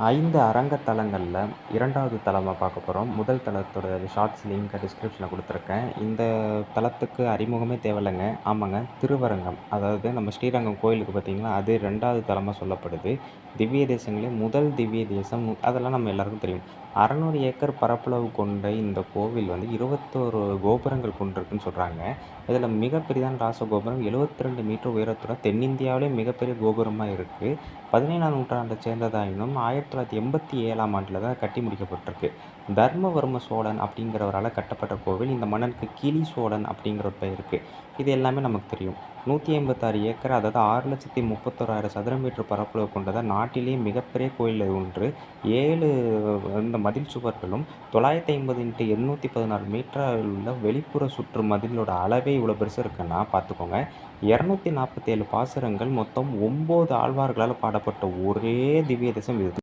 5 அரங்க தலங்கள்ல 2வது தலமா பார்க்க போறோம். முதல் தலத்தோட ஷார்ட்ஸ் லிங்க் டிஸ்கிரிப்ஷன்ல குடுத்துருக்கேன். இந்த தலத்துக்கு அறிமுகமே தேவையில்லங்க. ஆமாங்க, திருவரங்கம். அதாவது நம்ம ஸ்ரீரங்கம் கோயிலுக்கு பார்த்தீங்களா, அது 2வது தலமா சொல்லப்படுது. திவ்ய தேசங்களே முதல் திவ்ய தேசம். அதெல்லாம் நம்ம எல்லாருக்கும் தெரியும். 600 ஏக்கர் பரப்பளவு கொண்ட இந்த கோவில் வந்து 21 கோபுரங்கள் கொண்டிருக்குன்னு சொல்றாங்க. இதில மிகப்பெரிதான ராசகோபுரம் 72 மீட்டர் உயரத்துடன் தென்னிந்தியாவிலே மிகப்பெரிய கோபுரமா இருக்கு. 17ஆம் நூற்றாண்டை சேர்ந்ததாயினும் 1987ஆம் ஆண்டில தான் கட்டி முடிக்கப்பட்டிருக்கு. தர்மவர்ம சோழன் அப்படிங்கிறவரால கட்டப்பட்ட கோவில். இந்த மன்னனுக்கு கிளி சோழன் அப்படிங்கிற ஒரு பெயர் இருக்கு. இது எல்லாமே நமக்கு தெரியும். 156 ஏக்கர், அதாவது 6,31,000 சதுர மீட்டர் பரப்பளவு கொண்டதா நாட்டிலேயே மிகப்பெரிய கோயில் ஒன்று. 7 இந்த மதில் சுவர்களும் 950 x 816 மீட்டரில் உள்ள வெளிப்புற சுற்று மதிலோட அளவே இவ்வளோ பெருசு இருக்குன்னா பார்த்துக்கோங்க. 247 பாசுரங்கள், மொத்தம் 9 ஆழ்வார்களால் பாடப்பட்ட ஒரே திவ்ய தேசம் இது.